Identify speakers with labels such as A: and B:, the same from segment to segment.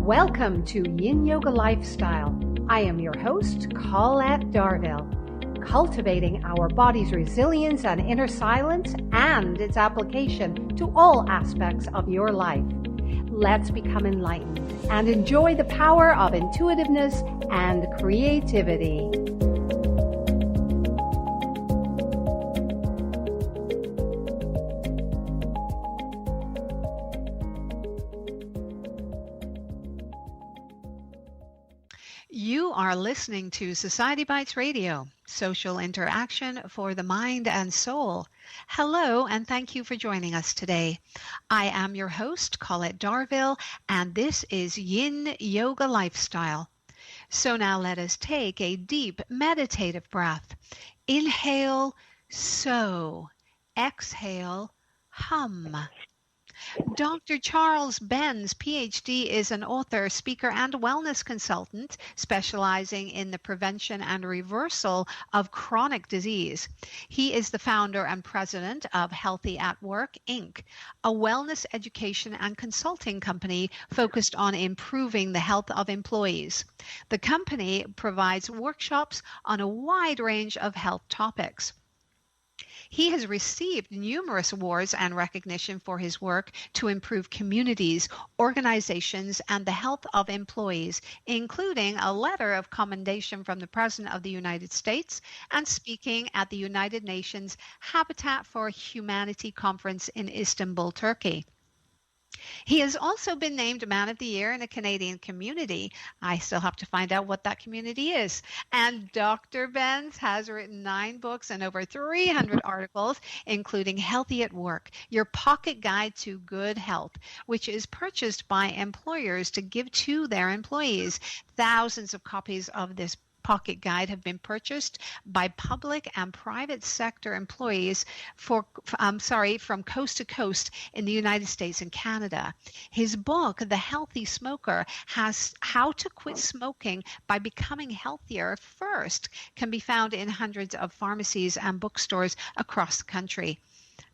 A: Welcome to Yin Yoga Lifestyle. I am your host, Colette Darville. Cultivating our body's resilience and inner silence and its application to all aspects of your life. Let's become enlightened and enjoy the power of intuitiveness and creativity.
B: You are listening to Society Bites Radio, social interaction for the mind and soul. Hello, and thank you for joining us today. I am your host, Colette Darville, and this is Yin Yoga Lifestyle. So now let us take a deep meditative breath. Inhale, so. Exhale, hum. Dr. Charles BENS, PhD, is an author, speaker, and wellness consultant specializing in the prevention and reversal of chronic disease. He is the founder and president of Healthy at Work, Inc., a wellness education and consulting company focused on improving the health of employees. The company provides workshops on a wide range of health topics. He has received numerous awards and recognition for his work to improve communities, organizations, and the health of employees, including a letter of commendation from the President of the United States and speaking at the United Nations Habitat for Humanity Conference in Istanbul, Turkey. He has also been named Man of the Year in a Canadian community. I still have to find out what that community is. And Dr. BENS has written 9 books and over 300 articles, including Healthy at Work, Your Pocket Guide to Good Health, which is purchased by employers to give to their employees. Thousands of copies of this pocket guide have been purchased by public and private sector employees from coast to coast in the United States and Canada. His book, The Healthy Smoker, has how to quit smoking by becoming healthier first, can be found in hundreds of pharmacies and bookstores across the country.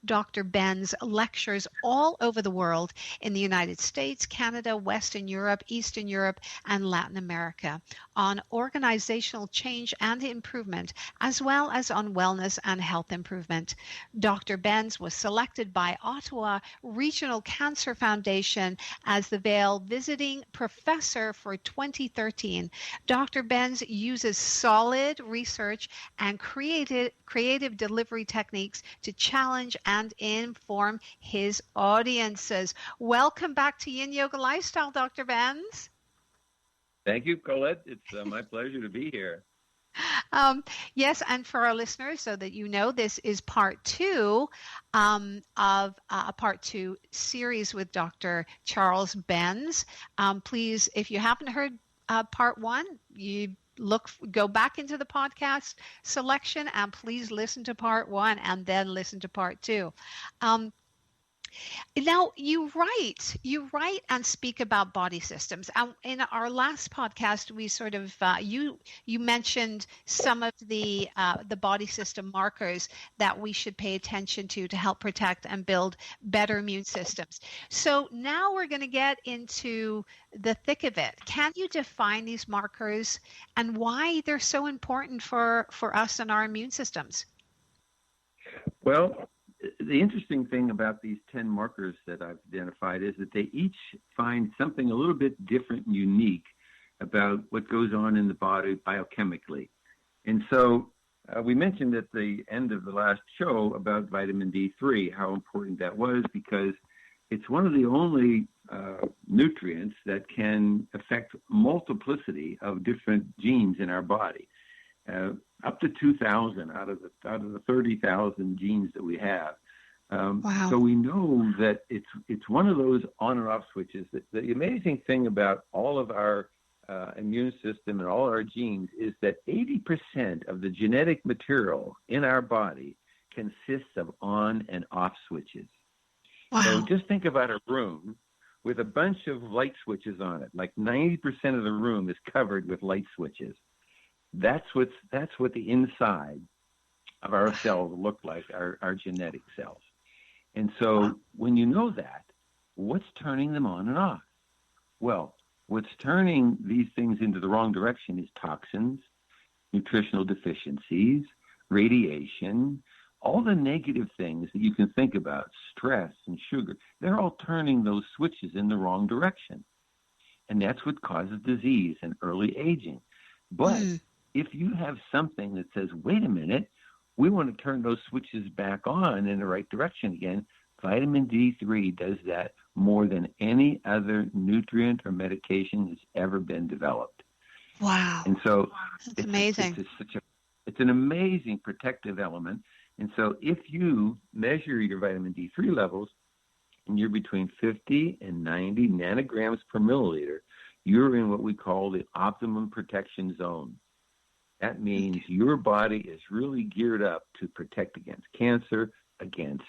B: Dr. BENS lectures all over the world in the United States, Canada, Western Europe, Eastern Europe, and Latin America on organizational change and improvement, as well as on wellness and health improvement. Dr. BENS was selected by Ottawa Regional Cancer Foundation as the Vail Visiting Professor for 2013. Dr. BENS uses solid research and creative delivery techniques to challenge and inform his audiences. Welcome back to Yin Yoga Lifestyle, Dr. BENS.
C: Thank you, Colette. It's my pleasure to be here.
B: Yes, and for our listeners, so that you know, this is part 2 of a part 2 series with Dr. Charles BENS. Please, if you haven't heard part 1, go back into the podcast selection and please listen to part 1 and then listen to part 2. Now you write and speak about body systems. And in our last podcast, we sort of you mentioned some of the body system markers that we should pay attention to help protect and build better immune systems. So now we're going to get into the thick of it. Can you define these markers and why they're so important for us and our immune systems?
C: Well, the interesting thing about these 10 markers that I've identified is that they each find something a little bit different and unique about what goes on in the body biochemically. And so we mentioned at the end of the last show about vitamin D3, how important that was, because it's one of the only nutrients that can affect multiplicity of different genes in our body. Up to 2,000 out of the 30,000 genes that we have.
B: Wow.
C: So we know that it's one of those on and off switches. The amazing thing about all of our immune system and all our genes is that 80% of the genetic material in our body consists of on and off switches.
B: Wow.
C: So just think about a room with a bunch of light switches on it. Like 90% of the room is covered with light switches. That's what the inside of our cells look like, our genetic cells. And so when you know that, what's turning them on and off? Well, What's turning these things into the wrong direction is toxins, nutritional deficiencies, radiation, all the negative things that you can think about, stress and sugar. They're all turning those switches in the wrong direction. And that's what causes disease and early aging. But if you have something that says, wait a minute, we want to turn those switches back on in the right direction again, vitamin D3 does that more than any other nutrient or medication that's ever been developed.
B: Wow.
C: And so
B: that's amazing.
C: It's an amazing protective element. And so if you measure your vitamin D3 levels and you're between 50 and 90 nanograms per milliliter, you're in what we call the optimum protection zone. That means your body is really geared up to protect against cancer, against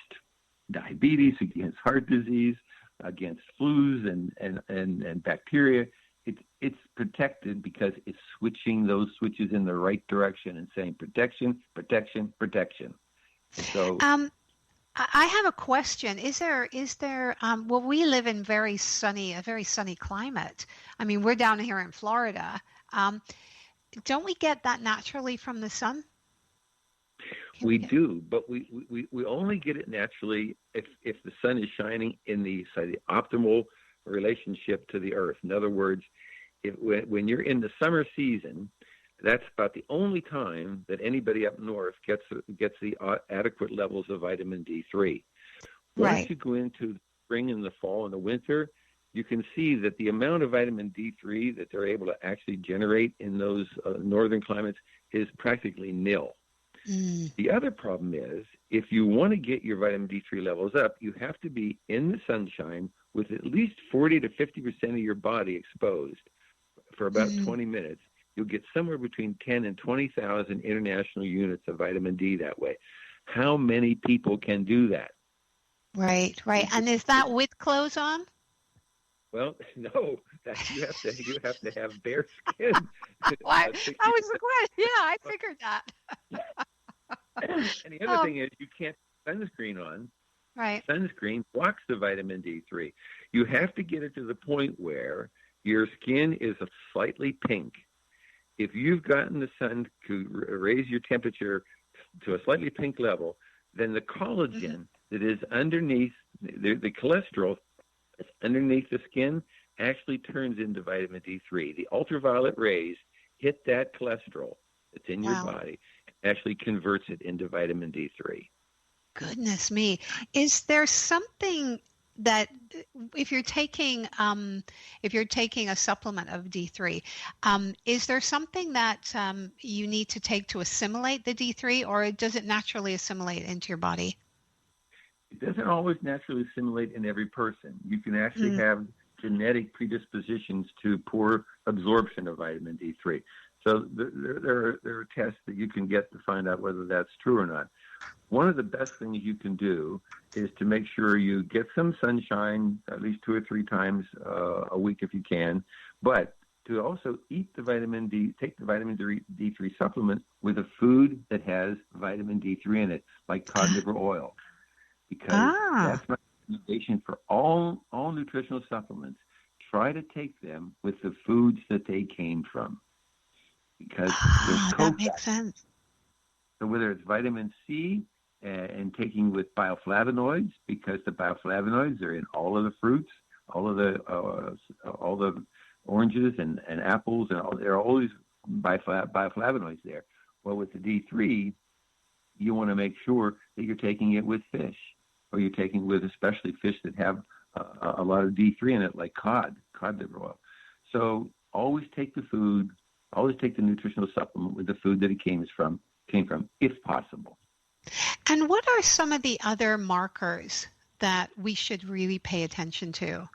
C: diabetes, against heart disease, against flus and bacteria. It's protected because it's switching those switches in the right direction and saying protection, protection, protection. So
B: I have a question. Is there well, we live in a very sunny climate. I mean, we're down here in Florida. Don't we get that naturally from the sun?
C: We do, but we only get it naturally if the sun is shining in the optimal relationship to the earth. In other words, when you're in the summer season, that's about the only time that anybody up north gets the adequate levels of vitamin D3. Once you go into the spring and the fall and the winter, you can see that the amount of vitamin D3 that they're able to actually generate in those northern climates is practically nil. The other problem is, if you want to get your vitamin D3 levels up, you have to be in the sunshine with at least 40 to 50% of your body exposed for about 20 minutes. You'll get somewhere between 10 and 20,000 international units of vitamin D that way. How many people can do that?
B: Right. And is that with clothes on?
C: Well, no. You have to have bare skin.
B: That was the question. Yeah, I figured that.
C: And the other thing is, you can't put sunscreen on.
B: Right.
C: Sunscreen blocks the vitamin D3. You have to get it to the point where your skin is a slightly pink. If you've gotten the sun to raise your temperature to a slightly pink level, then the collagen that is underneath, the cholesterol that's underneath the skin actually turns into vitamin D3. The ultraviolet rays hit that cholesterol that's in your body and actually converts it into vitamin D3. Goodness
B: me. Is there something that if you're taking a supplement of D3, is there something that you need to take to assimilate the D3, or does it naturally assimilate into your body?
C: It doesn't always naturally assimilate in every person. You can actually have genetic predispositions to poor absorption of vitamin D3. So there are tests that you can get to find out whether that's true or not. One of the best things you can do is to make sure you get some sunshine at least 2 or 3 times a week if you can, but to also eat the vitamin D, take the vitamin D3 supplement with a food that has vitamin D3 in it, like cod liver oil, because that's my recommendation for all nutritional supplements. Try to take them with the foods that they came from, because
B: that makes sense.
C: So whether it's vitamin C and taking with bioflavonoids, because the bioflavonoids are in all of the fruits, all of the oranges and apples, and there are always bioflavonoids there. Well, with the D3, you want to make sure that you're taking it with fish, or you're taking with especially fish that have a lot of D3 in it, like cod liver oil. So always take the food, always take the nutritional supplement with the food that it came from, if possible.
B: And what are some of the other markers that we should really pay attention to?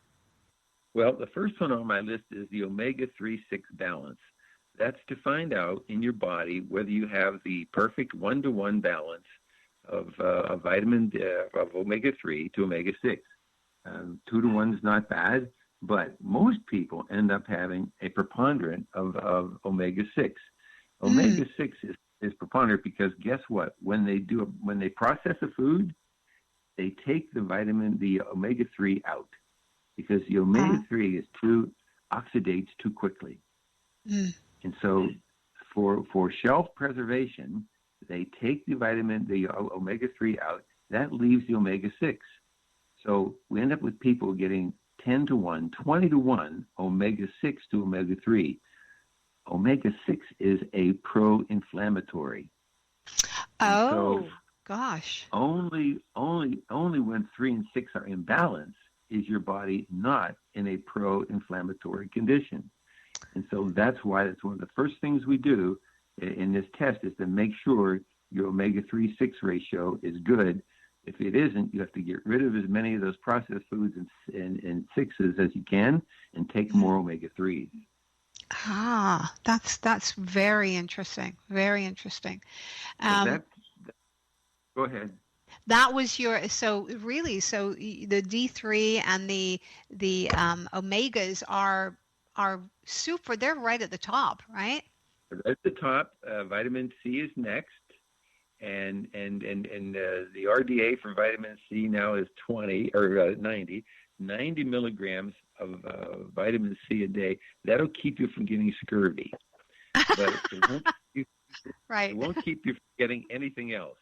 C: Well, the first one on my list is the omega-3/6 balance. That's to find out in your body whether you have the perfect 1-to-1 balance of vitamin of omega-3 to omega-6. 2-to-1 is not bad, but most people end up having a preponderant of omega-6. Omega-6 is preponderant because guess what? When they process a food, they take the omega-3 out, because the omega-3 is too oxidates too quickly.
B: Mm.
C: And so for shelf preservation, they take the omega-3 out. That leaves the omega-6. So we end up with people getting 10 to 1, 20 to 1 omega-6 to omega-3. Omega-6 is a pro-inflammatory.
B: Oh, gosh.
C: Only when 3 and 6 are in balance is your body not in a pro-inflammatory condition. And so that's why that's one of the first things we do in this test is to make sure your omega-3-6 ratio is good. If it isn't, you have to get rid of as many of those processed foods and 6s as you can and take more omega-3s.
B: Ah, that's very interesting. Very interesting.
C: Go ahead.
B: That was so the D3 and the omegas are super. They're right at the top, right?
C: At the top, vitamin C is next, and the RDA for vitamin C now is 90 milligrams of vitamin C a day. That'll keep you from getting scurvy, but it won't keep you from getting anything else.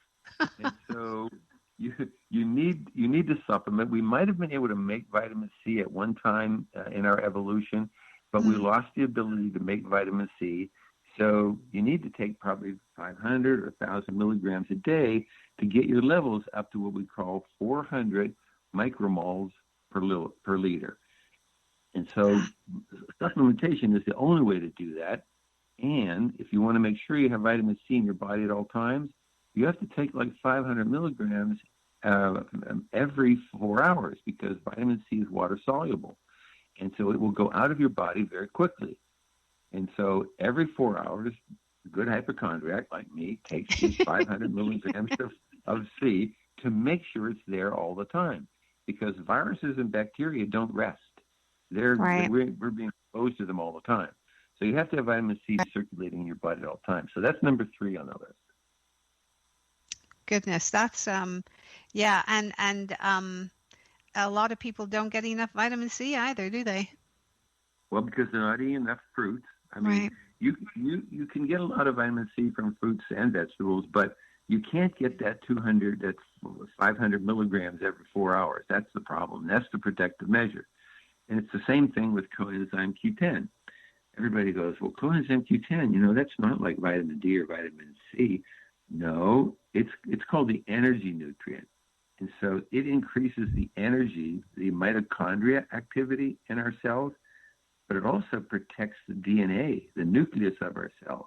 C: And so you need to supplement. We might have been able to make vitamin C at one time in our evolution, but we lost the ability to make vitamin C. So you need to take probably 500 or 1,000 milligrams a day to get your levels up to what we call 400 micromoles per liter. And so supplementation is the only way to do that. And if you want to make sure you have vitamin C in your body at all times, you have to take like 500 milligrams every 4 hours because vitamin C is water soluble. And so it will go out of your body very quickly. And so every 4 hours, a good hypochondriac like me takes these 500 milligrams of C to make sure it's there all the time because viruses and bacteria don't rest. We're being exposed to them all the time. So you have to have vitamin C circulating in your body at all times. So that's number 3 on the list.
B: Goodness, that's yeah, and a lot of people don't get enough vitamin C either, do they?
C: Well, because they're not eating enough fruits. I mean, you can get a lot of vitamin C from fruits and vegetables, but you can't get that 500 milligrams every 4 hours. That's the problem. That's the protective measure. And it's the same thing with coenzyme Q10. Everybody goes, well, coenzyme Q10, that's not like vitamin D or vitamin C. No, it's called the energy nutrient. And so it increases the energy, the mitochondria activity in our cells, but it also protects the DNA, the nucleus of our cells.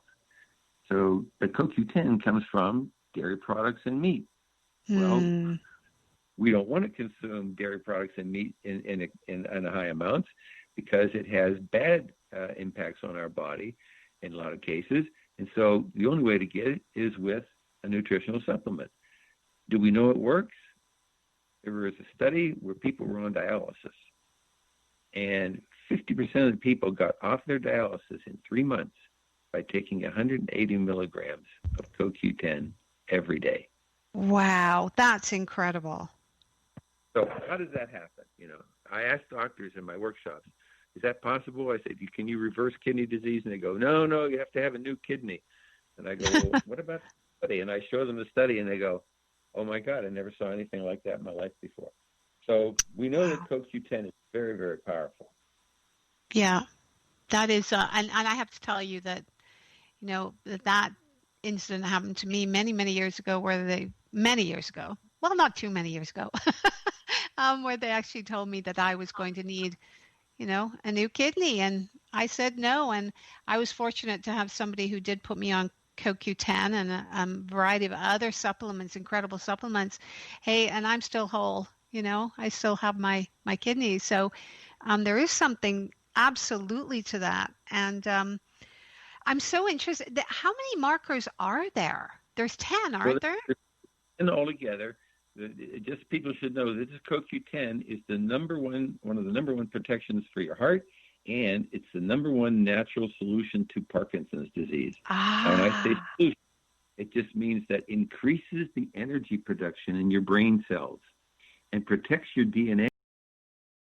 C: So the CoQ10 comes from dairy products and meat. Well, we don't want to consume dairy products and meat in high amounts because it has bad impacts on our body in a lot of cases. And so the only way to get it is with a nutritional supplement. Do we know it works? There was a study where people were on dialysis, and 50% of the people got off their dialysis in 3 months by taking 180 milligrams of CoQ10 every day.
B: Wow, that's incredible.
C: So how does that happen? I ask doctors in my workshops, is that possible? I said, can you reverse kidney disease? And they go, no, you have to have a new kidney. And I go, well, what about the study? And I show them the study, and they go, oh, my God, I never saw anything like that in my life before. So we know that CoQ10 is very, very powerful.
B: Yeah, that is, and I have to tell you that, that incident happened to me many, many years ago well, not too many years ago, where they actually told me that I was going to need, a new kidney. And I said no. And I was fortunate to have somebody who did put me on CoQ10 and a variety of other supplements, incredible supplements. Hey, and I'm still whole, I still have my kidneys. So there is something absolutely to that. And I'm so interested. How many markers are there? There's 10, aren't there?
C: And altogether, just people should know that this CoQ10 is one of the number one protections for your heart, and it's the number one natural solution to Parkinson's disease. Now, when I say solution, it just means that increases the energy production in your brain cells and protects your DNA.